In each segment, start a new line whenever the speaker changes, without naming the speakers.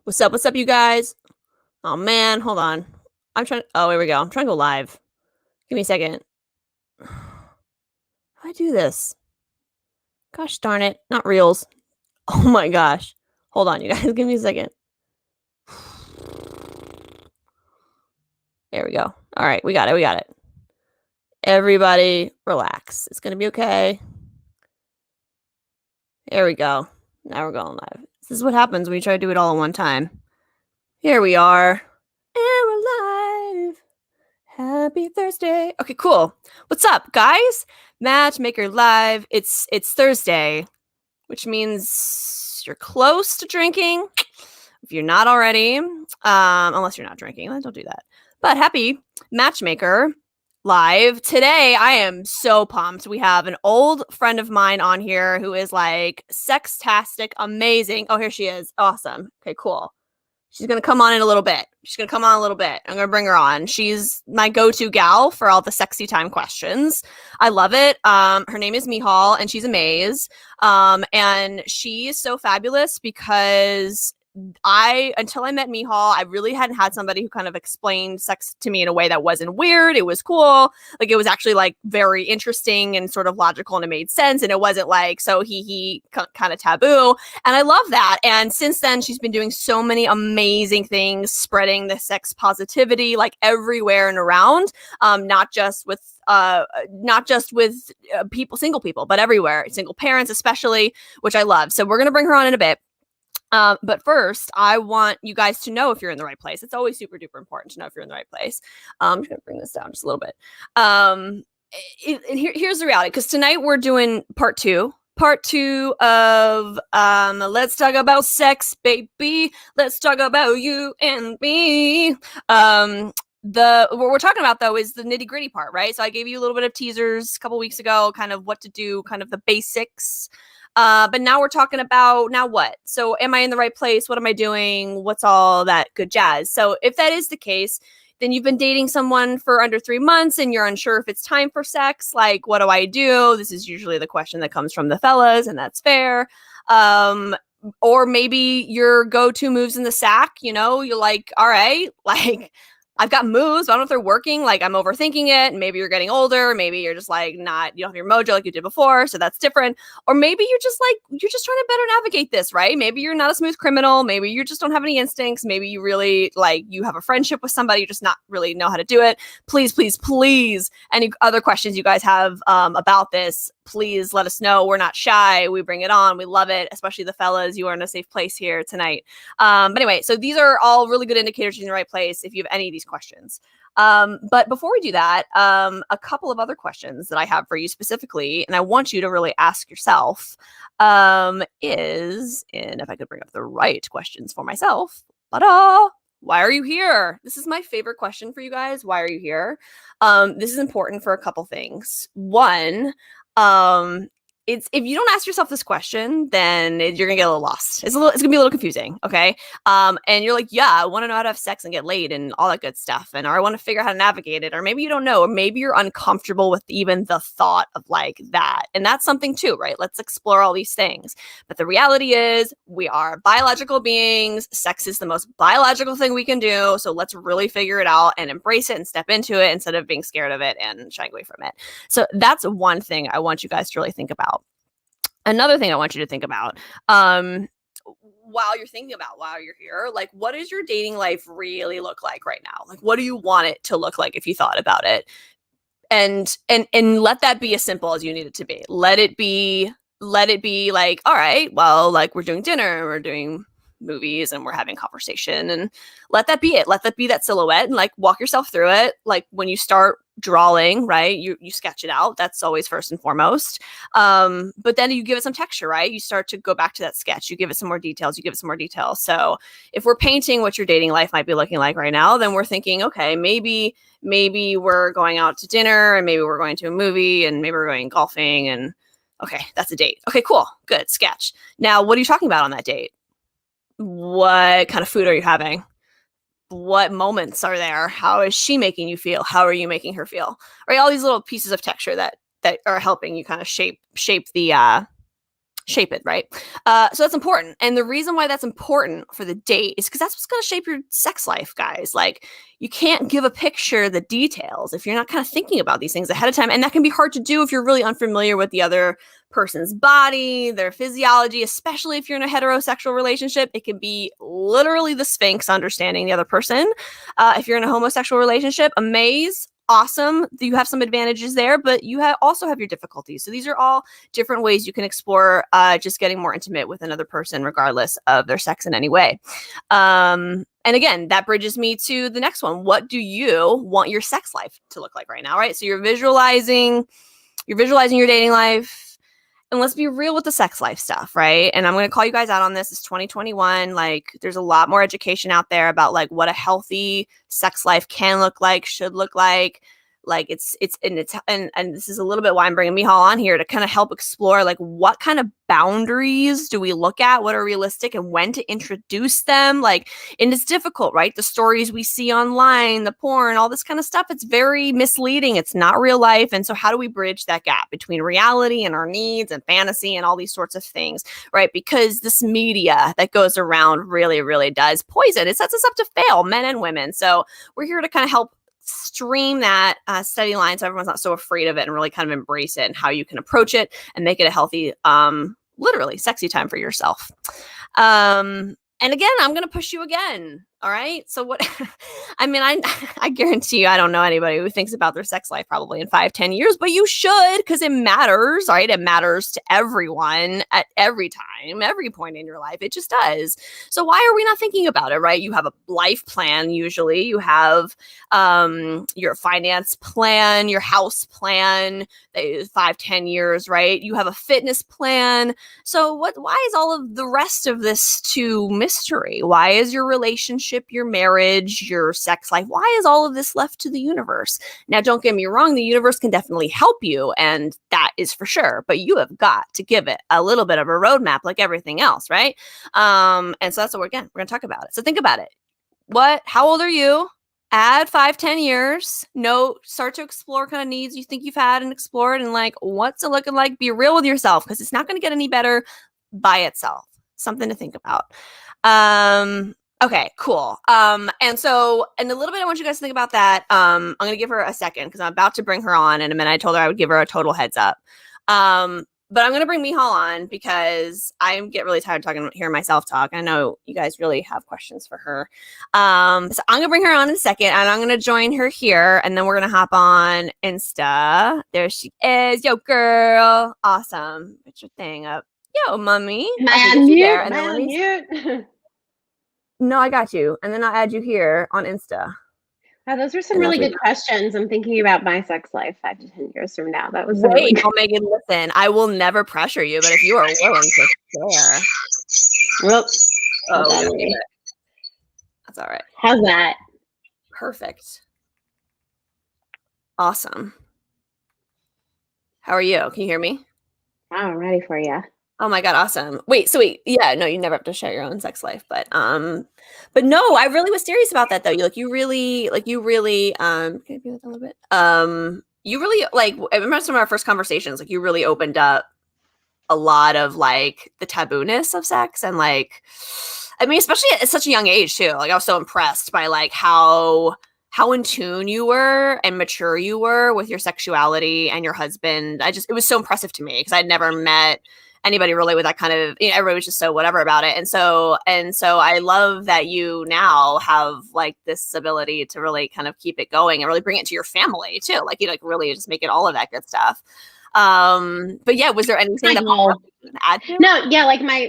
What's up? What's up, you guys? Oh man, hold on. Oh, here we go. I'm trying to go live. Give me a second. How do I do this? Gosh darn it. Not reels. Oh my gosh. Hold on, you guys. Give me a second. There we go. All right, we got it. We got it. Everybody relax. It's going to be okay. There we go. Now we're going live. This is what happens when you try to do it all at one time. Here we are. And we're live. Happy Thursday. Okay, cool. What's up, guys? Matchmaker live. It's Thursday, which means you're close to drinking. If you're not already, unless you're not drinking, don't do that. But happy Matchmaker live. Today, I am so pumped. We have an old friend of mine on here who is like sextastic, amazing. Oh, here she is. Awesome. Okay, cool. She's going to come on in a little bit. I'm going to bring her on. She's my go-to gal for all the sexy time questions. I love it. Her name is Michal, and she's amazing. And she is so fabulous because until I met Michal, I really hadn't had somebody who kind of explained sex to me in a way that wasn't weird. It was cool. Like, it was actually like very interesting and sort of logical, and it made sense. And it wasn't like so he kind of taboo. And I love that. And since then, she's been doing so many amazing things, spreading the sex positivity like everywhere and around, not just with people, single people, but everywhere, single parents especially, which I love. So we're gonna bring her on in a bit. But first, I want you guys to know if you're in the right place. It's always super duper important to know if you're in the right place. I'm just going to bring this down just a little bit. Here's the reality, because tonight we're doing part two of let's talk about sex, baby. Let's talk about you and me. What we're talking about, though, is the nitty gritty part, right? So I gave you a little bit of teasers a couple weeks ago, kind of what to do, kind of the basics. But now we're talking about now what? So am I in the right place? What am I doing? What's all that good jazz? So if that is the case, then you've been dating someone for under 3 months and you're unsure if it's time for sex. Like, what do I do? This is usually the question that comes from the fellas, and that's fair. Or maybe your go-to moves in the sack, you're like, all right, like, I've got moves. I don't know if they're working. Like, I'm overthinking it. And maybe you're getting older. Maybe you're just like you don't have your mojo like you did before. So that's different. Or maybe you're just trying to better navigate this, right? Maybe you're not a smooth criminal. Maybe you just don't have any instincts. Maybe you really you have a friendship with somebody, you just not really know how to do it. Please, please, please. Any other questions you guys have about this, please let us know. We're not shy. We bring it on. We love it, especially the fellas. You are in a safe place here tonight. But anyway, so these are all really good indicators you're in the right place if you have any of these questions. But before we do that, a couple of other questions that I have for you specifically, and I want you to really ask yourself, and if I could bring up the right questions for myself, why are you here? This is my favorite question for you guys. Why are you here? This is important for a couple things. One, it's if you don't ask yourself this question, then you're gonna get a little lost. It's gonna be a little confusing, okay? And you're like, yeah, I want to know how to have sex and get laid and all that good stuff, or I want to figure out how to navigate it, or maybe you don't know, or maybe you're uncomfortable with even the thought of like that, and that's something too, right? Let's explore all these things. But the reality is, we are biological beings. Sex is the most biological thing we can do, so let's really figure it out and embrace it and step into it instead of being scared of it and shying away from it. So that's one thing I want you guys to really think about. Another thing I want you to think about, while you're here, like, what does your dating life really look like right now? Like, what do you want it to look like if you thought about it? And let that be as simple as you need it to be. Let it be like, all right, well, like, we're doing dinner, we're doing movies, and we're having conversation, and let that be it. Let that be that silhouette, and like, walk yourself through it. Like, when you start drawing, right, you sketch it out. That's always first and foremost. But then you give it some texture, right? You start to go back to that sketch. You give it some more details. So if we're painting what your dating life might be looking like right now, then we're thinking, okay, maybe we're going out to dinner, and maybe we're going to a movie, and maybe we're going golfing, and okay, that's a date. Okay, cool, good, sketch. Now, what are you talking about on that date? What kind of food are you having? What moments are there? How is she making you feel? How are you making her feel? Right, all these little pieces of texture that are helping you kind of shape the shape it, right? So that's important. And the reason why that's important for the date is because that's what's going to shape your sex life, guys. Like, you can't give a picture the details if you're not kind of thinking about these things ahead of time. And that can be hard to do if you're really unfamiliar with the other person's body, their physiology, especially if you're in a heterosexual relationship. It can be literally the Sphinx understanding the other person. If you're in a homosexual relationship, amaze. Awesome. You have some advantages there, but you also have your difficulties. So these are all different ways you can explore just getting more intimate with another person, regardless of their sex in any way. And again, that bridges me to the next one. What do you want your sex life to look like right now, right? So you're visualizing your dating life. And let's be real with the sex life stuff, right? And I'm going to call you guys out on this. It's 2021. Like, there's a lot more education out there about like what a healthy sex life can look like, should look like. Like, and this is a little bit why I'm bringing Michal on here to kind of help explore like what kind of boundaries do we look at, what are realistic, and when to introduce them. Like, and it's difficult, right? The stories we see online, the porn, all this kind of stuff, it's very misleading. It's not real life. And so how do we bridge that gap between reality and our needs and fantasy and all these sorts of things, right? Because this media that goes around really, really does poison. It sets us up to fail, men and women. So we're here to kind of help stream that steady line so everyone's not so afraid of it and really kind of embrace it and how you can approach it and make it a healthy, literally sexy time for yourself. And again, I'm going to push you again. All right. So what, I mean, I guarantee you, I don't know anybody who thinks about their sex life probably in 5-10 years, but you should, because it matters, right? It matters to everyone at every time, every point in your life. It just does. So why are we not thinking about it, right? You have a life plan. Usually you have your finance plan, your house plan, 5-10 years, right? You have a fitness plan. So why is all of the rest of this to mystery? Why is your relationship, your marriage, your sex life, why is all of this left to the universe? Now, don't get me wrong, the universe can definitely help you, and that is for sure, but you have got to give it a little bit of a roadmap like everything else, right? And so that's what we're going to talk about it. So think about it. How old are you? Add 5-10 years. Start to explore kind of needs you think you've had and explored, and like, what's it looking like? Be real with yourself, because it's not going to get any better by itself. Something to think about. Okay, cool. And a little bit, I want you guys to think about that. I'm going to give her a second because I'm about to bring her on in a minute. I told her I would give her a total heads up. But I'm going to bring Michal on because I get really tired hearing myself talk. I know you guys really have questions for her. So I'm going to bring her on in a second, and I'm going to join her here, and then we're going to hop on Insta. There she is. Yo, girl. Awesome. Put your thing up. Yo, mummy.
Am I on mute?
No, I got you. And then I'll add you here on Insta.
Wow, those were some really good questions. I'm thinking about my sex life 5-10 years from now. That was
really good. Megan, listen, I will never pressure you, but if you are willing to share.
Whoops.
That's all right.
How's that?
Perfect. Awesome. How are you? Can you hear me?
I'm ready for you.
Oh my God, awesome. Wait, yeah, no, you never have to share your own sex life, but no, I really was serious about that though. You really, can I do that a little bit? You really, I remember some of our first conversations, you really opened up a lot of the taboo-ness of sex, and especially at such a young age too. I was so impressed by how in tune you were and mature you were with your sexuality and your husband. It was so impressive to me because I'd never met anybody really with that kind of, everybody was just so whatever about it. And so I love that you now have this ability to really kind of keep it going and really bring it to your family too. Really just make it all of that good stuff. But yeah, was there anything that you can add to?
No, yeah,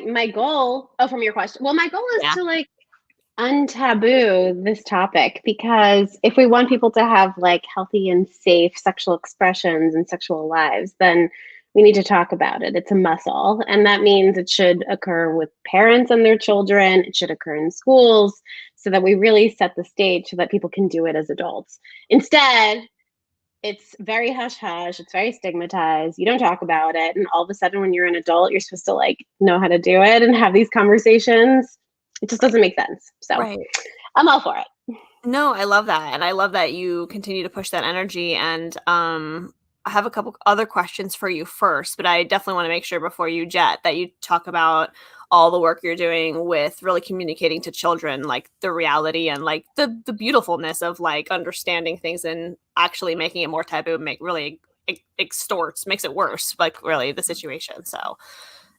my goal, from your question. Well, my goal is to untaboo this topic, because if we want people to have healthy and safe sexual expressions and sexual lives, then we need to talk about it. It's a muscle. And that means it should occur with parents and their children. It should occur in schools so that we really set the stage so that people can do it as adults. Instead, it's very hush-hush. It's very stigmatized. You don't talk about it. And all of a sudden, when you're an adult, you're supposed to know how to do it and have these conversations. It just doesn't make sense. So right. I'm all for it.
No, I love that. And I love that you continue to push that energy. And have a couple other questions for you first, but I definitely want to make sure before you jet that you talk about all the work you're doing with really communicating to children, like the reality and like the beautifulness of like understanding things and actually making it more taboo, makes it worse, like really the situation. So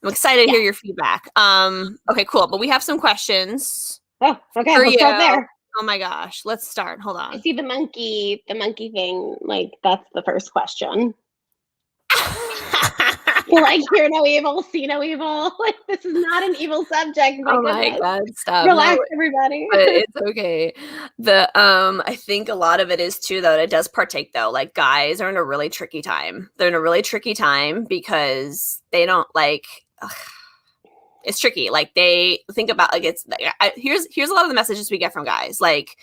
I'm excited to hear your feedback. Okay, cool. But we have some questions.
Oh, okay.
For
Let's start there.
Oh my gosh. Let's start. Hold on.
I see the monkey thing. Like, that's the first question. Like, hear no evil, see no evil. Like, this is not an evil subject.
My God, stop.
Relax, everybody.
But it's okay. I think a lot of it is too, though, it does partake, though. Like, guys are in a really tricky time. They're in a really tricky time because they don't like. It's tricky. Like, they think about like here's a lot of the messages we get from guys. Like,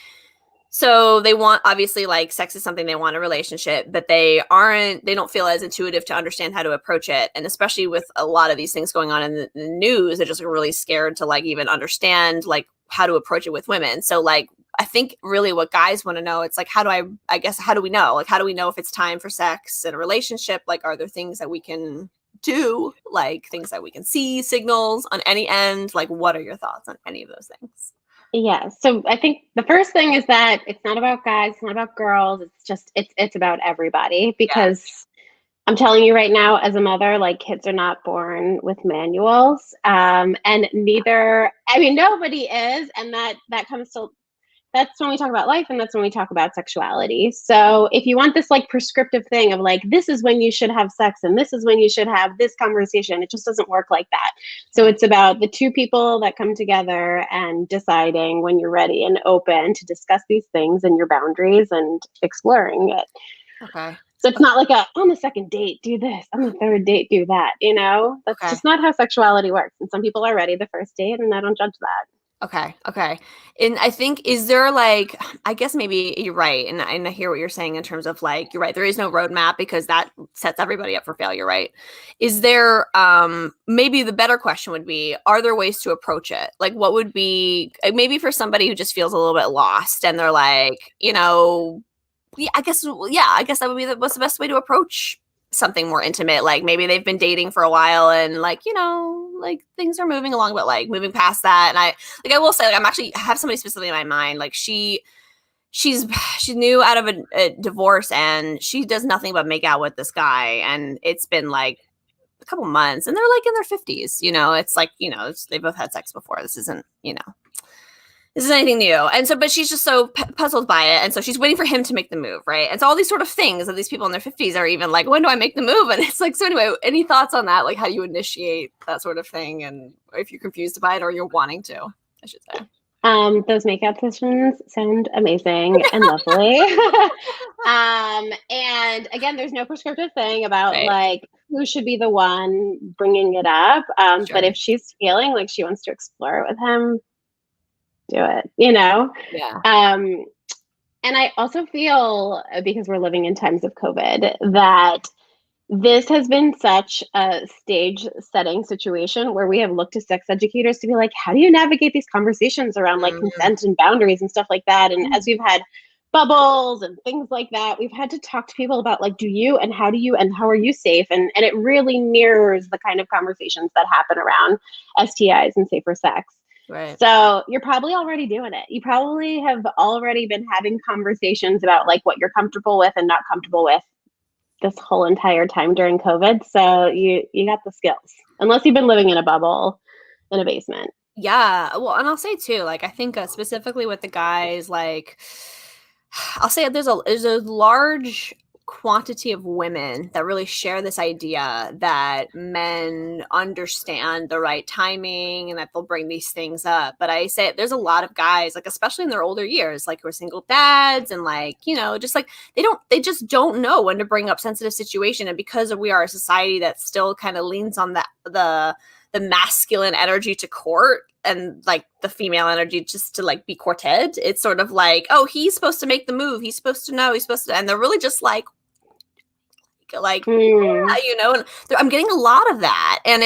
so they want, obviously, like, sex is something they want in a relationship, but they don't feel as intuitive to understand how to approach it. And especially with a lot of these things going on in the news, they're just really scared to like even understand like how to approach it with women. So like, I think really what guys want to know, it's like, how do we know? Like, how do we know if it's time for sex in a relationship? Like, are there things that we can do? Like things that we can see, signals on any end? Like, what are your thoughts on any of those things?
Yeah. So I think the first thing is that it's not about guys, it's not about girls. It's just, it's about everybody, because I'm telling you right now, as a mother, like, kids are not born with manuals. And nobody is. And that comes to, that's when we talk about life, and that's when we talk about sexuality. So if you want this like prescriptive thing of like, this is when you should have sex and this is when you should have this conversation, it just doesn't work like that. So it's about the two people that come together and deciding when you're ready and open to discuss these things and your boundaries and exploring it.
Okay.
So it's not like on the second date, do this, on the third date, do that, That's just not how sexuality works. And some people are ready the first date, and I don't judge that.
Okay. And I think, is there like, I guess maybe you're right. And I hear what you're saying in terms of like, you're right. There is no roadmap because that sets everybody up for failure, right? Is there, maybe the better question would be, are there ways to approach it? Like, what would be, maybe for somebody who just feels a little bit lost and they're like, I guess that would be what's the best way to approach something more intimate. Like maybe they've been dating for a while and like, like things are moving along, but like moving past that. And I will say, like, I'm actually have somebody specifically in my mind. Like she's new out of a divorce and she does nothing but make out with this guy. And it's been like a couple months and they're like in their 50s, it's like, they both had sex before. This isn't anything new. And so, but she's just so puzzled by it. And so she's waiting for him to make the move, right? And so all these sort of things that these people in their 50s are even like, when do I make the move? And it's like, so anyway, any thoughts on that? Like how do you initiate that sort of thing? And if you're confused by it or you're wanting to, I should say.
Those makeout sessions sound amazing and lovely. And again, there's no prescriptive thing about like who should be the one bringing it up. Sure. But if she's feeling like she wants to explore it with him, do it, Yeah. And I also feel, because we're living in times of COVID, that this has been such a stage setting situation where we have looked to sex educators to be like, how do you navigate these conversations around like consent and boundaries and stuff like that? And as we've had bubbles and things like that, we've had to talk to people about like, do you, and how do you, and how are you safe? And it really mirrors the kind of conversations that happen around STIs and safer sex.
Right.
So you're probably already doing it. You probably have already been having conversations about like what you're comfortable with and not comfortable with this whole entire time during COVID. So you got the skills, unless you've been living in a bubble in a basement.
Yeah. Well, and I'll say too, like, I think specifically with the guys, like, I'll say there's a large quantity of women that really share this idea that men understand the right timing and that they'll bring these things up. But I say there's a lot of guys, like especially in their older years, like who are single dads and like, just like they just don't know when to bring up sensitive situation. And because we are a society that still kind of leans on the masculine energy to court and like the female energy just to like be courted, it's sort of like, oh, he's supposed to make the move, he's supposed to know, and they're really just like yeah, and I'm getting a lot of that, and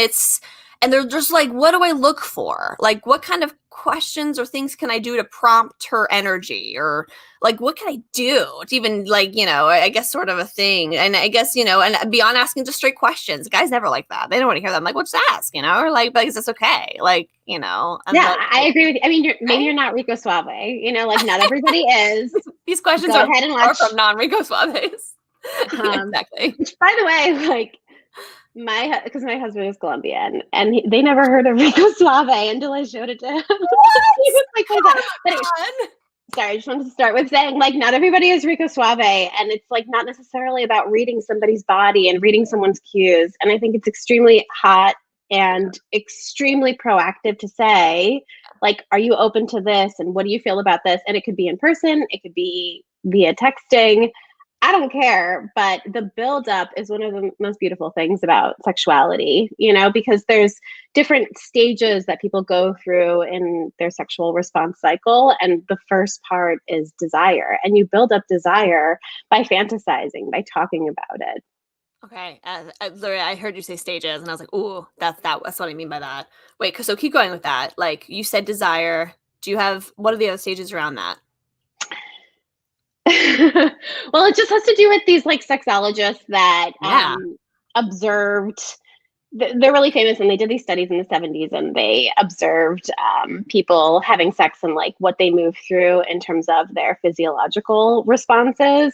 they're just like, what do I look for? Like, what kind of questions or things can I do to prompt her energy, or like what can I do to even like, I guess sort of a thing. And I guess, and beyond asking just straight questions, guys never like that. They don't want to hear that. I'm like, well, just ask, or like, because it's okay. Like, and
Yeah,
like,
I agree with you. I mean, maybe you're not Rico Suave, like not everybody is.
These questions
Go
are
ahead and
far
watch.
from non-Rico Suaves. Yeah, exactly.
Which, by the way, like because my husband is Colombian and they never heard of Rico Suave until I showed it to him. He was like, what is that? But sorry, I just wanted to start with saying, like, not everybody is Rico Suave, and it's like not necessarily about reading somebody's body and reading someone's cues. And I think it's extremely hot and extremely proactive to say, like, are you open to this? And what do you feel about this? And it could be in person, it could be via texting. I don't care, but the buildup is one of the most beautiful things about sexuality, because there's different stages that people go through in their sexual response cycle. And the first part is desire. And you build up desire by fantasizing, by talking about it.
Okay. I heard you say stages and I was like, ooh, that's what I mean by that. Wait, so keep going with that. Like you said desire. What are the other stages around that?
Well, it just has to do with these like sexologists that observed. They're really famous, and they did these studies in the 70s, and they observed people having sex and like what they move through in terms of their physiological responses.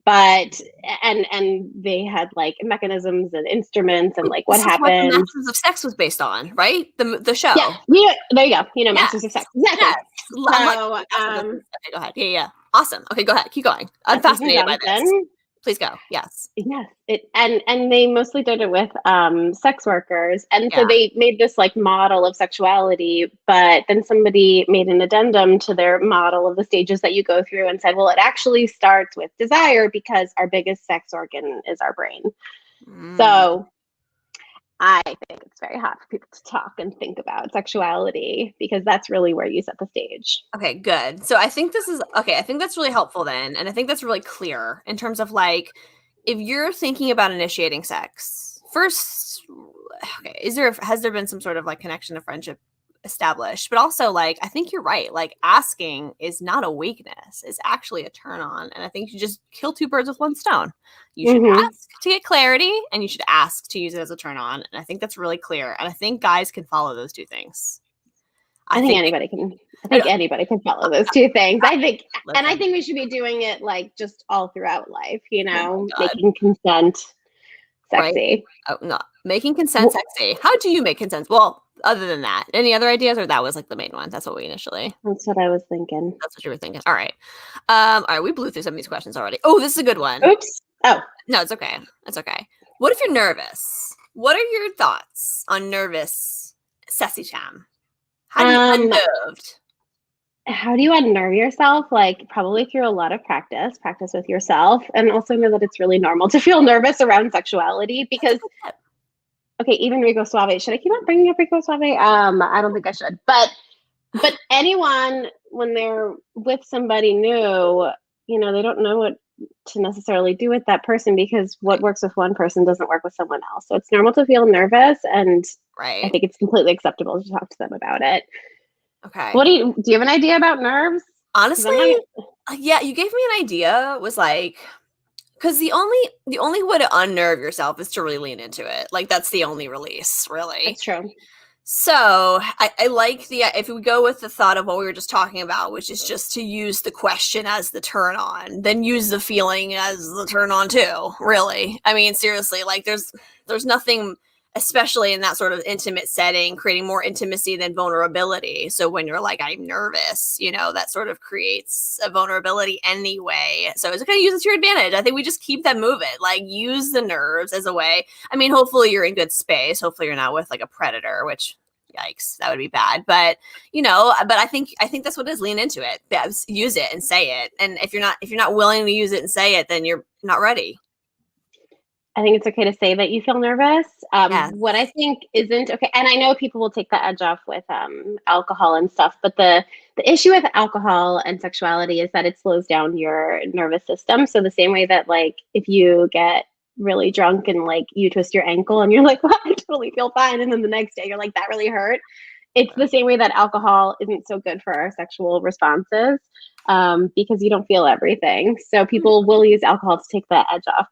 But and they had like mechanisms and instruments and like what
happens. What the
happens.
Masters of Sex was based on, right? The show.
Yeah, there you go. Masters of Sex. Exactly.
Yes.
So,
okay, go ahead. Yeah. Awesome. Okay, go ahead. Keep going. I'm fascinated by this. Please go. Yes.
Yes. And they mostly did it with sex workers. And so they made this like model of sexuality, but then somebody made an addendum to their model of the stages that you go through and said, well, it actually starts with desire because our biggest sex organ is our brain. So I think it's very hot for people to talk and think about sexuality because that's really where you set the stage.
Okay, good. So I think I think that's really helpful then. And I think that's really clear in terms of like, if you're thinking about initiating sex, first, okay, has there been some sort of like connection to friendship established? But also like, I think you're right. Like asking is not a weakness. It's actually a turn on. And I think you just kill two birds with one stone. You should ask to get clarity and you should ask to use it as a turn on. And I think that's really clear. And I think guys can follow those two things.
I think anybody can follow those two things. I think we should be doing it like just all throughout life, making consent sexy.
Right? Oh, no, making consent sexy. How do you make consent? Well, other than that, any other ideas, or that was like the main one? That's what we initially.
That's what I was thinking.
That's what you were thinking. All right. All right. We blew through some of these questions already. Oh, this is a good one.
Oops. Oh,
no, it's okay. It's okay. What if you're nervous? What are your thoughts on nervous, sassy cham? How do you unnerved?
How do you unnerve yourself? Like probably through a lot of practice with yourself, and also know that it's really normal to feel nervous around sexuality because. Okay, even Rico Suave. Should I keep on bringing up Rico Suave? I don't think I should. But anyone, when they're with somebody new, they don't know what to necessarily do with that person because what works with one person doesn't work with someone else. So it's normal to feel nervous, and I think it's completely acceptable to talk to them about it.
Okay.
Do you have an idea about nerves?
Honestly, yeah, you gave me an idea. Was like. Because the only way to unnerve yourself is to really lean into it. Like that's the only release, really.
That's true.
So I like if we go with the thought of what we were just talking about, which is just to use the question as the turn on, then use the feeling as the turn on too. Really, I mean, seriously, like there's nothing, especially in that sort of intimate setting, creating more intimacy than vulnerability. So when you're like, I'm nervous, that sort of creates a vulnerability anyway. So it's going to use it to your advantage. I think we just keep that moving, like use the nerves as a way. I mean, hopefully you're in good space. Hopefully you're not with like a predator, which yikes, that would be bad. But, but I think that's what it is. Lean into it, use it and say it. And if you're not willing to use it and say it, then you're not ready.
I think it's okay to say that you feel nervous. What I think isn't okay, and I know people will take the edge off with alcohol and stuff, but the issue with alcohol and sexuality is that it slows down your nervous system. So the same way that like if you get really drunk and like you twist your ankle and you're like, well, I totally feel fine, and then the next day you're like, that really hurt. It's the same way that alcohol isn't so good for our sexual responses, because you don't feel everything. So people will use alcohol to take the edge off,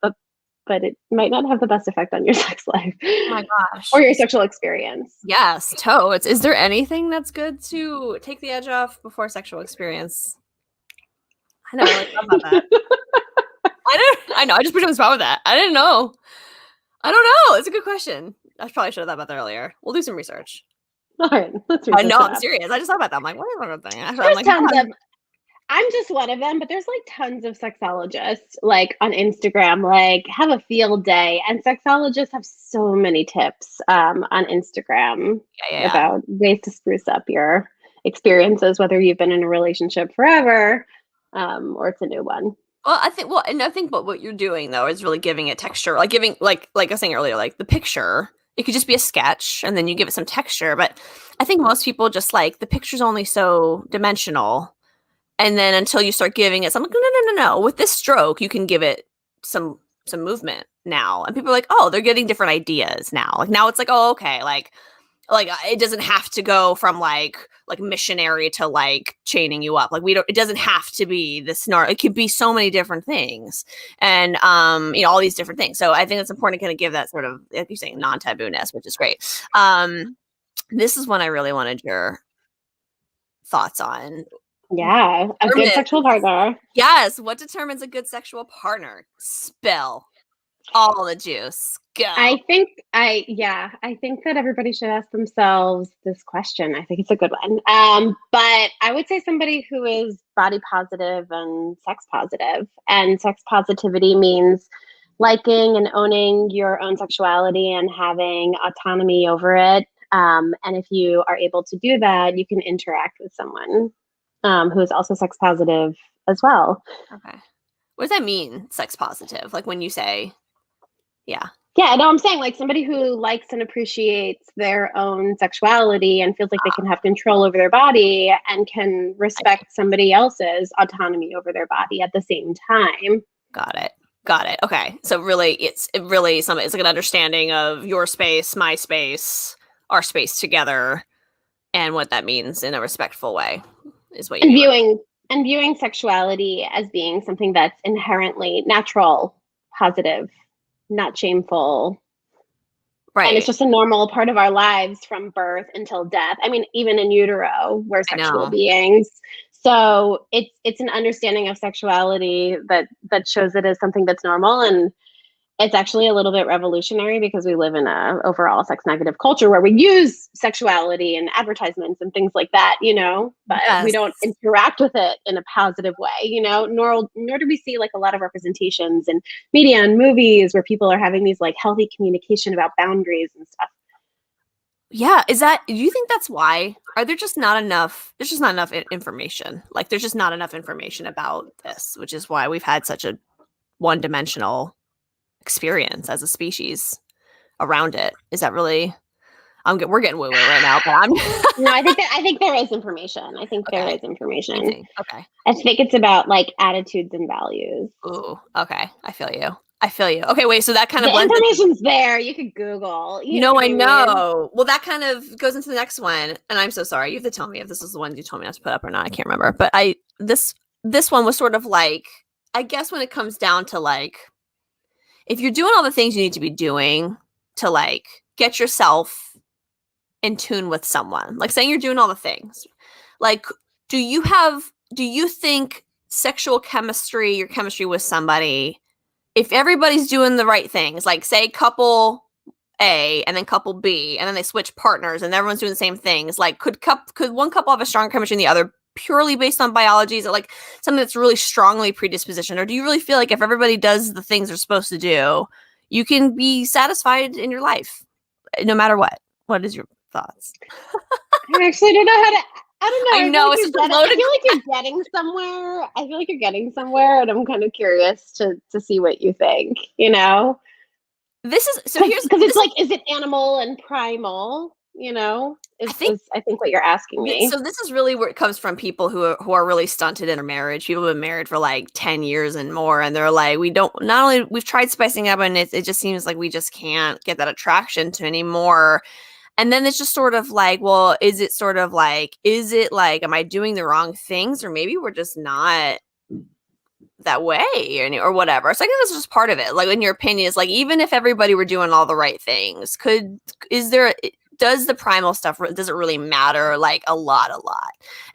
but it might not have the best effect on your sex life.
Oh my gosh.
Or your sexual experience.
Yes, totes. Is there anything that's good to take the edge off before sexual experience? I never really thought about that. I know. I just put you on the spot with that. I didn't know. I don't know. It's a good question. I probably should have thought about that earlier. We'll do some research.
All right.
I know. I'm serious. I just thought about that. I'm like, what is that thing? Actually, I'm like,
I'm just one of them, but there's like tons of sexologists like on Instagram, like have a field day, and sexologists have so many tips on Instagram about ways to spruce up your experiences, whether you've been in a relationship forever or it's a new one.
Well, I think what you're doing though is really giving it texture, like giving like I was saying earlier, like the picture. It could just be a sketch, and then you give it some texture. But I think most people just like the picture's only so dimensional. And then until you start giving it something, no. With this stroke, you can give it some movement now. And people are like, oh, they're getting different ideas now. Like now it's like, oh, okay. Like it doesn't have to go from like missionary to like chaining you up. Like it doesn't have to be this it could be so many different things. And, all these different things. So I think it's important to kind of give that sort of, like you're saying, non-taboo-ness, which is great. This is one I really wanted your thoughts on.
Yeah, a good sexual partner.
Yes. What determines a good sexual partner? Spill all the juice. Go.
I think that everybody should ask themselves this question. I think it's a good one. But I would say somebody who is body positive and sex positive. And sex positivity means liking and owning your own sexuality and having autonomy over it. And if you are able to do that, you can interact with someone who is also sex positive as well.
Okay. What does that mean, sex positive? Like when you say, yeah.
Yeah, no, I'm saying like somebody who likes and appreciates their own sexuality and feels like they can have control over their body and can respect somebody else's autonomy over their body at the same time.
Got it. Okay. So really, it's like an understanding of your space, my space, our space together, and what that means in a respectful way is what you mean.
Viewing sexuality as being something that's inherently natural, positive, not shameful.
Right.
And it's just a normal part of our lives from birth until death. I mean, even in utero, we're sexual beings. So it's an understanding of sexuality that shows it as something that's normal. And it's actually a little bit revolutionary because we live in a overall sex negative culture where we use sexuality in advertisements and things like that, but we don't interact with it in a positive way, nor do we see like a lot of representations in media and movies where people are having these like healthy communication about boundaries and stuff.
Yeah. Do you think that's why? Are there just not enough? There's just not enough information. Like there's just not enough information about this, which is why we've had such a one-dimensional experience as a species around it. Is that really? We're getting woo-woo right now, but I'm.
No, I think there is information. I think there is information.
Okay.
I think it's about like attitudes and values.
Ooh. Okay. I feel you. Okay, wait. So that kind of
information's there. You could Google.
I know. Well, that kind of goes into the next one, and I'm so sorry. You have to tell me if this is the one you told me not to put up or not. I can't remember, but this one was sort of like, I guess when it comes down to like, if you're doing all the things you need to be doing to like get yourself in tune with someone, like saying you're doing all the things, like, do you think sexual chemistry, your chemistry with somebody, if everybody's doing the right things, like say couple A and then couple B, and then they switch partners and everyone's doing the same things, like could one couple have a stronger chemistry than the other purely based on biology? Is it like something that's really strongly predisposition? Or do you really feel like if everybody does the things they're supposed to do, you can be satisfied in your life no matter what? What is your thoughts?
I actually don't know how to. I don't know.
I know.
I feel like you're getting somewhere. I feel like you're getting somewhere, and I'm kind of curious to see what you think.
This is so. Here's
because it's like, is it animal and primal? I think what you're asking me.
So this is really where it comes from. People who are really stunted in a marriage. People have been married for like 10 years and more, and they're like, we've tried spicing up, and it just seems like we just can't get that attraction to anymore. And then it's just sort of like, well, is it like, am I doing the wrong things, or maybe we're just not that way, or whatever. So I guess that's just part of it. Like, in your opinion, is like, even if everybody were doing all the right things, does the primal stuff, does it really matter? Like a lot.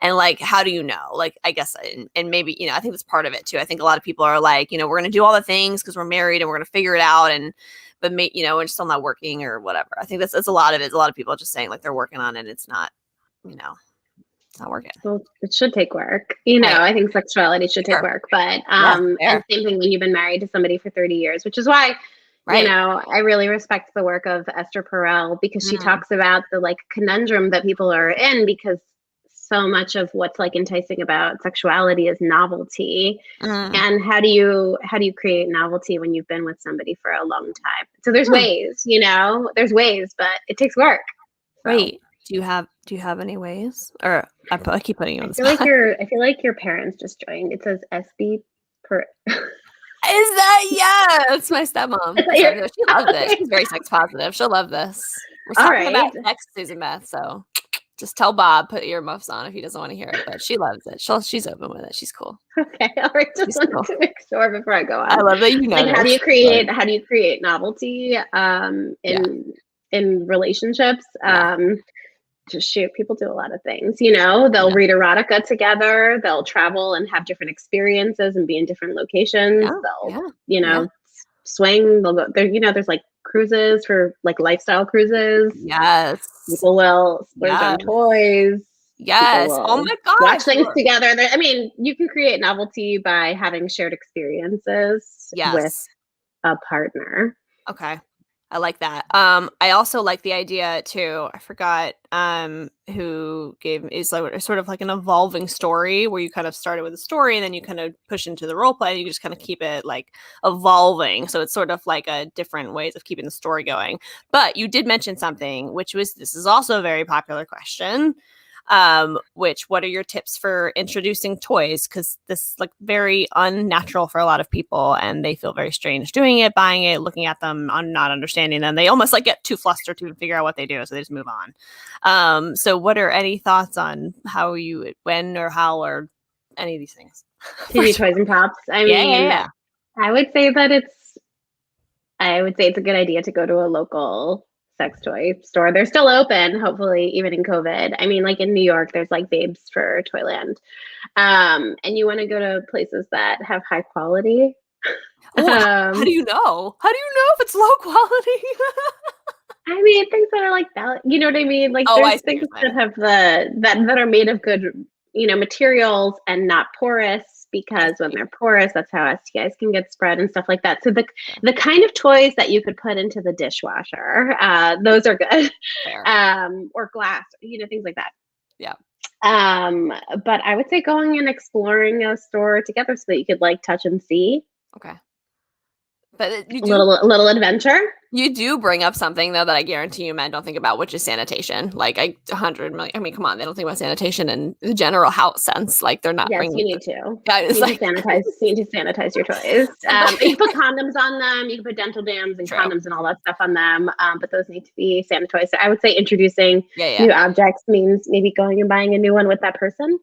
And like, how do you know? Like, I guess, and maybe, I think that's part of it too. I think a lot of people are like, we're going to do all the things because we're married and we're going to figure it out. But it's still not working or whatever. I think that's a lot of it. A lot of people are just saying like they're working on it. And it's not, it's not working.
Well, it should take work. I think sexuality should take work. But and same thing when you've been married to somebody for 30 years, which is why, I really respect the work of Esther Perel, because she talks about the like conundrum that people are in, because so much of what's like enticing about sexuality is novelty. And how do you create novelty when you've been with somebody for a long time? So there's ways, there's ways, but it takes work. So.
Right. Do you have any ways? Or I keep putting you on the spot.
I feel like your parents just joined. It says SB per.
Is that it's my stepmom. She loves it. She's very sex positive. She'll love this. We're talking about sex, Susan Beth. So just tell Bob, put earmuffs on if he doesn't want to hear it. But she loves it. She's open with it. She's cool.
Okay, all right. Just wanted to make sure before I go on.
I love that you know.
Like, how do you create novelty in relationships? Just shoot, people do a lot of things, they'll read erotica together, they'll travel and have different experiences and be in different locations. They'll, swing, they'll go there, there's like cruises for like lifestyle cruises.
Yes.
People will splurge on toys.
Yes. Oh my God.
Watch things together. I mean, you can create novelty by having shared experiences with a partner.
Okay. I like that. I also like the idea too. I forgot who is like sort of like an evolving story, where you kind of started with a story and then you kind of push into the role play and you just kind of keep it like evolving. So it's sort of like a different ways of keeping the story going. But you did mention something, this is also a very popular question. What are your tips for introducing toys? Because this is like very unnatural for a lot of people, and they feel very strange doing it, buying it, looking at them, not understanding them. They almost like get too flustered to figure out what they do, so they just move on. So what are any thoughts on when or how, or any of these things?
TV toys and pops. I mean, I would say it's a good idea to go to a local sex toy store. They're still open, hopefully, even in COVID. I mean, like in New York, there's like Babes for Toyland. And you want to go to places that have high quality.
How do you know? How do you know if it's low quality?
I mean, things that are like that, you know what I mean? Like there's things that have that are made of good, materials and not porous, because when they're porous, that's how STIs can get spread and stuff like that. So the kind of toys that you could put into the dishwasher, those are good. Or glass, things like that.
Yeah.
But I would say going and exploring a store together so that you could like touch and see.
Okay. But you
do, little adventure.
You do bring up something though that I guarantee you men don't think about, which is sanitation. Like 100 million. I mean, come on, they don't think about sanitation in the general house sense. Like they're not.
Yes,
bringing
you need to. You need to sanitize your toys. You can put condoms on them. You can put dental dams and condoms and all that stuff on them. But those need to be sanitized. So I would say introducing new objects means maybe going and buying a new one with that person.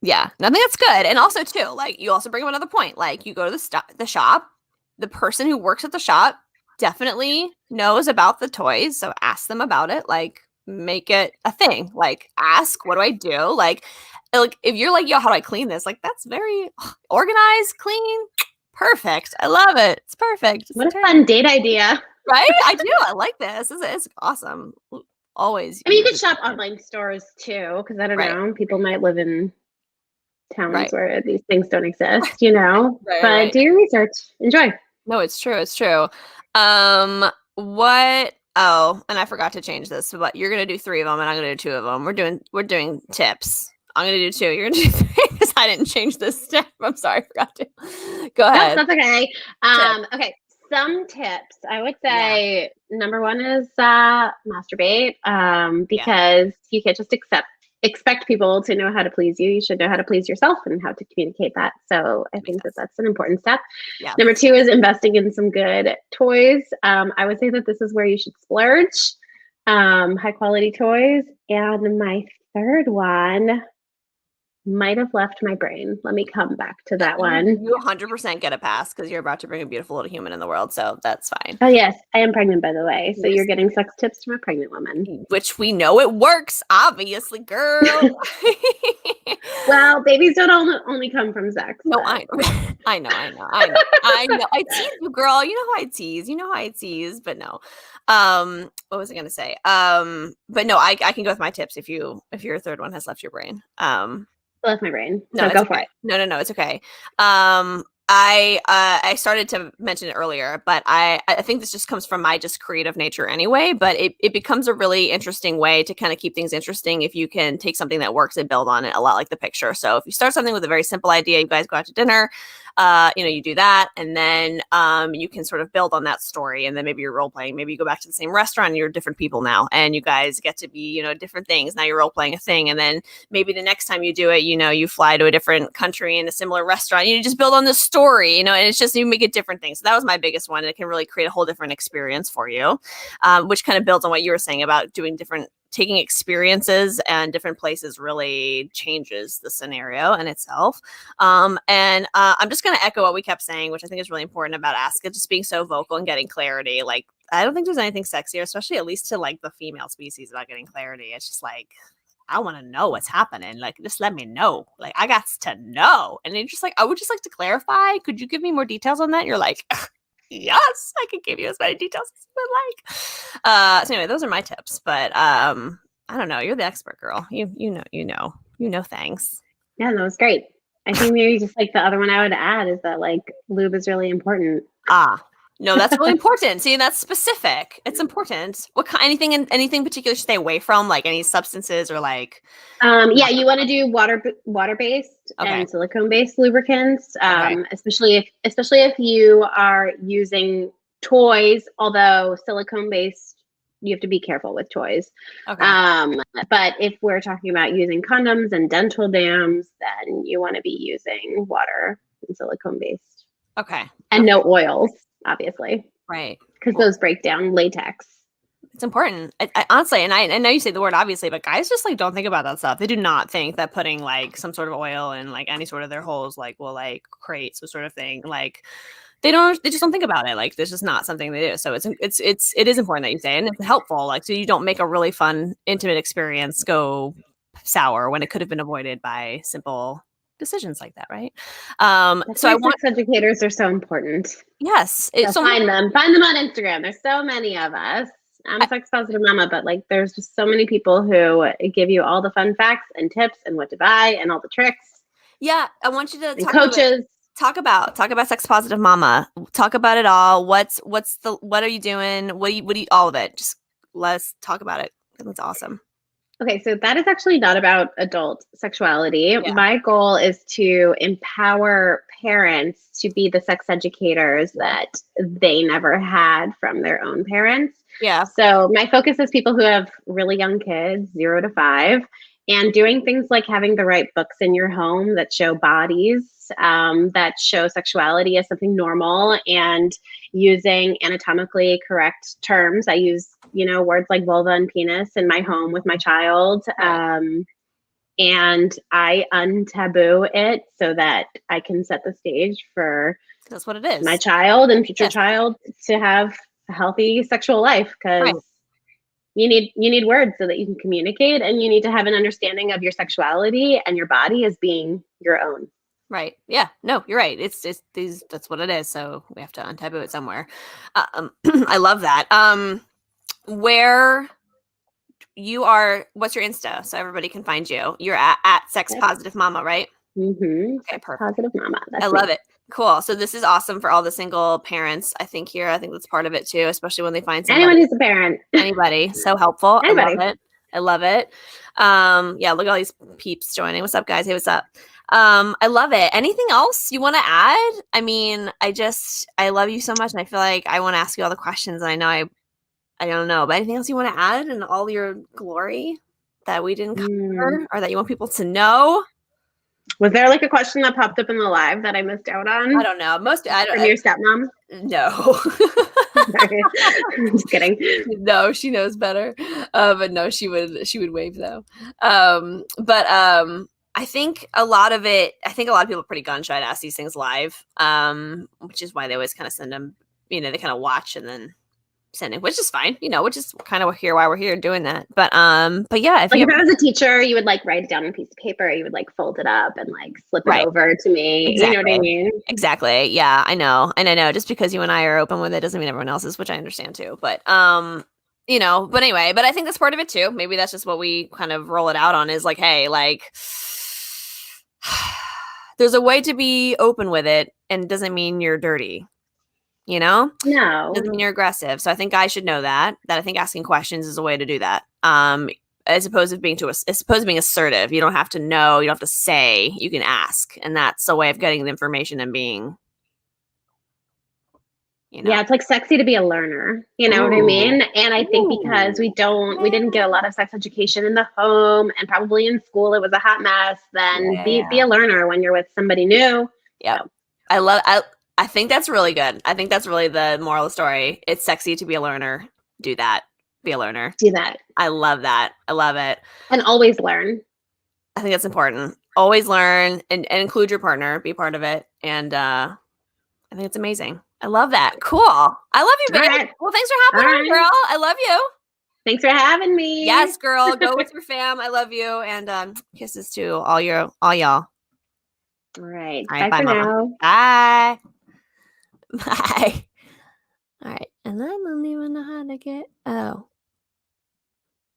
Yeah, I think that's good. And also too, like you also bring up another point. Like you go to the shop. The person who works at the shop definitely knows about the toys. So ask them about it. Like make it a thing. Like ask, what do I do? Like if you're like, yo, how do I clean this? Like that's very organized, clean, perfect. I love it. It's perfect.
What a fun date idea.
Right? I do. I like this. It's awesome. Always.
I mean, you could shop online stores too, because I don't know, people might live in towns where these things don't exist, but do your research. Enjoy.
No, it's true. It's true. And I forgot to change this, but you're going to do 3 of them and I'm going to do 2 of them. We're doing tips. I'm going to do 2. You're going to do 3 because I didn't change this step. I'm sorry. I forgot to. Go ahead.
No, that's okay. Okay. Some tips. I would say number 1 is masturbate, because you can't just expect people to know how to please you. You should know how to please yourself and how to communicate that. So I think that's an important step. Yeah. Number 2 is investing in some good toys. I would say that this is where you should splurge. High quality toys. And my third one might have left my brain. Let me come back to that one.
You 100% get a pass because you're about to bring a beautiful little human in the world, so that's fine.
Oh, yes. I am pregnant, by the way. So you're getting sex tips from a pregnant woman.
Which we know it works, obviously, girl.
Well, babies don't only come from sex.
No, I know. I tease you, girl. You know how I tease, but no. What was I gonna say? But no, I can go with my tips if your third one has left your brain.
Left my brain.
No,
so go for it.
No, it's okay. I started to mention it earlier, but I think this just comes from my just creative nature anyway, but it becomes a really interesting way to kind of keep things interesting if you can take something that works and build on it, a lot like the picture. So if you start something with a very simple idea, you guys go out to dinner, you do that, and then you can sort of build on that story, and then maybe you're role playing, maybe you go back to the same restaurant and you're different people now, and you guys get to be, different things. Now you're role playing a thing, and then maybe the next time you do it, you fly to a different country in a similar restaurant. You just build on the story, and it's just, you make it different things. So that was my biggest one. It can really create a whole different experience for you, which kind of builds on what you were saying about taking experiences and different places really changes the scenario in itself. I'm just going to echo what we kept saying, which I think is really important about Aska, just being so vocal and getting clarity. Like, I don't think there's anything sexier, especially at least to like the female species, about getting clarity. It's just like, I want to know what's happening. Like, just let me know. Like, I got to know. And it's just like, I would just like to clarify. Could you give me more details on that? And you're like, yes, I can give you as many details as you would like. So anyway, those are my tips. But I don't know. You're the expert, girl. You know things.
Yeah, that was great. I think maybe just like the other one I would add is that like lube is really important.
No, that's really important. See, that's specific. It's important. What kind? Anything particular to stay away from? Like any substances or like?
Yeah, you want to do water-based and silicone-based lubricants, especially if you are using toys. Although silicone-based, you have to be careful with toys. Okay. But if we're talking about using condoms and dental dams, then you want to be using water and silicone-based.
Okay.
And no oils. Obviously.
Right.
Because those break down latex.
It's important. I honestly, and I know you say the word obviously, but guys just like don't think about that stuff. They do not think that putting like some sort of oil in like any sort of their holes like will like create some sort of thing. Like they just don't think about it. Like this is not something they do. So it is important that you say, and it's helpful. Like, so you don't make a really fun, intimate experience go sour when it could have been avoided by simple decisions like that, right?
So sex educators are so important.
Yes.
Find them on Instagram. There's so many of us. I'm a sex positive mama, but like there's just so many people who give you all the fun facts and tips and what to buy and all the tricks.
Yeah, I want you to
talk
about sex positive mama. Talk about it all. What are you doing? What do you all of it? Just let's talk about it. That's awesome.
Okay, so that is actually not about adult sexuality. Yeah. My goal is to empower parents to be the sex educators that they never had from their own parents.
Yeah.
So my focus is people who have really young kids, 0 to 5, and doing things like having the right books in your home that show bodies, that show sexuality as something normal, and using anatomically correct terms. I use, words like vulva and penis in my home with my child. And I untaboo it so that I can set the stage for
that's what it is.
My child and future child to have a healthy sexual life, because you need words so that you can communicate, and you need to have an understanding of your sexuality and your body as being your own.
Right. Yeah. No, you're right. It's that's what it is. So we have to untaboo it somewhere. I love that. Where you are, what's your Insta? So everybody can find you. You're at Sex Positive Mama, right?
Mm-hmm. Okay, perfect. Positive Mama.
I love it. Cool. So this is awesome for all the single parents. I think that's part of it too, especially when they find somebody.
Anyone who's a parent.
Anybody. So helpful.
Anybody.
I love it. Yeah, look at all these peeps joining. What's up, guys? Hey, what's up? I love it. Anything else you want to add? I mean, I love you so much, and I feel like I want to ask you all the questions, and I know I don't know, but anything else you want to add in all your glory that we didn't cover, or that you want people to know?
Was there like a question that popped up in the live that I missed out on?
I don't know.
From your stepmom?
No.
Sorry. I'm just kidding.
No, she knows better. But no, she would wave though. I think a lot of people are pretty gun shy to ask these things live. Which is why they always kind of send them, they kind of watch and then send it, which is fine, which is kind of why we're here doing that. But yeah,
if I was a teacher, you would like write it down on a piece of paper, you would like fold it up and like slip it over to me. Exactly. You know what I mean?
Exactly. Yeah, I know. And I know just because you and I are open with it doesn't mean everyone else is, which I understand too. But but anyway, but I think that's part of it too. Maybe that's just what we kind of roll it out on is like, hey, like there's a way to be open with it and it doesn't mean you're dirty. No, doesn't mean you're aggressive. So I think guys should know that I think asking questions is a way to do that. As opposed to being assertive. You don't have to know, you don't have to say, you can ask. And that's a way of getting the information and being,
Yeah, it's like sexy to be a learner. You know what I mean? And I think because we didn't get a lot of sex education in the home and probably in school, it was a hot mess. Then be a learner when you're with somebody new.
Yeah. So. I think that's really good. I think that's really the moral of the story. It's sexy to be a learner. Do that. Be a learner.
Do that.
I love that. I love it.
And always learn.
I think that's important. Always learn and include your partner. Be part of it. And I think it's amazing. I love that. Cool. I love you, babe. Right. Well, thanks for hopping on, girl. I love you.
Thanks for having me.
Yes, girl. Go with your fam. I love you. And kisses to all y'all.
All right. Bye for now.
Bye. Bye. All right. And I don't even know how to get. Oh.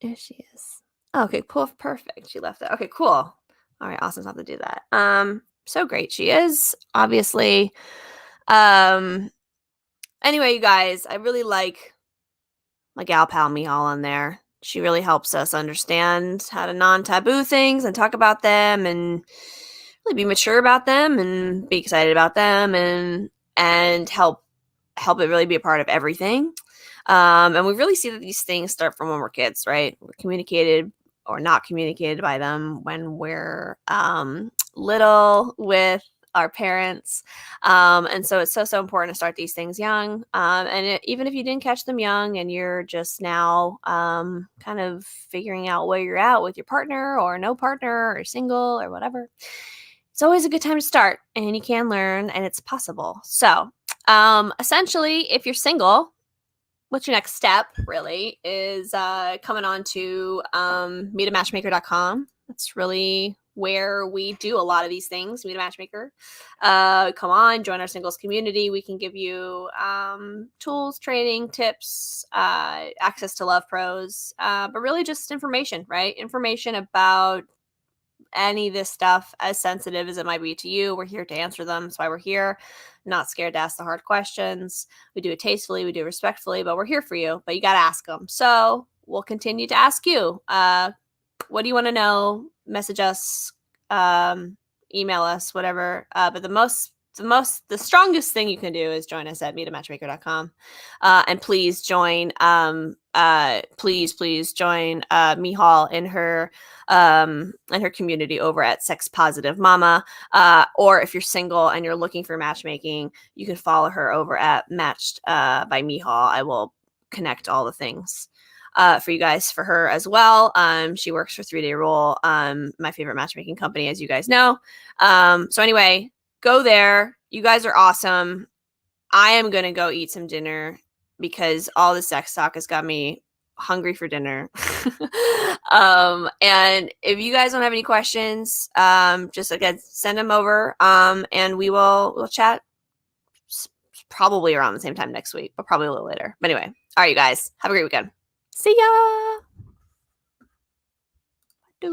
There she is. Okay, cool. Perfect. She left that. Okay, cool. All right. Awesome. Have to do that. So great. She is, obviously. Anyway, you guys, I really like my gal pal Michal on there. She really helps us understand how to non-taboo things and talk about them and really be mature about them and be excited about them and help it really be a part of everything. And we really see that these things start from when we're kids, right? We're communicated or not communicated by them when we're little with our parents. And so it's so important to start these things young. Even if you didn't catch them young and you're just now kind of figuring out where you're at with your partner or no partner or single or whatever, it's always a good time to start and you can learn and it's possible. So essentially, if you're single, what's your next step really is coming on to meetamatchmaker.com. That's really where we do a lot of these things. Meet a Matchmaker. Come on, join our singles community. We can give you tools, training, tips, access to Love Pros, but really just information, right? Information about any of this stuff, as sensitive as it might be to you. We're here to answer them. That's why we're here. Not scared to ask the hard questions. We do it tastefully, we do it respectfully, but we're here for you. But you got to ask them. So we'll continue to ask you. What do you want to know? Message us, email us, whatever. But the strongest thing you can do is join us at meetamatchmaker.com. And please join, please join Michal in her community over at Sex Positive Mama. Or if you're single and you're looking for matchmaking, you can follow her over at Matched by Michal. I will connect all the things for you guys for her as well. She works for 3 Day Rule, my favorite matchmaking company, as you guys know. So anyway, go there. You guys are awesome. I am going to go eat some dinner because all the sex talk has got me hungry for dinner. And if you guys don't have any questions, just again, send them over. And we'll chat probably around the same time next week, but probably a little later. But anyway, all right, you guys, have a great weekend. See ya.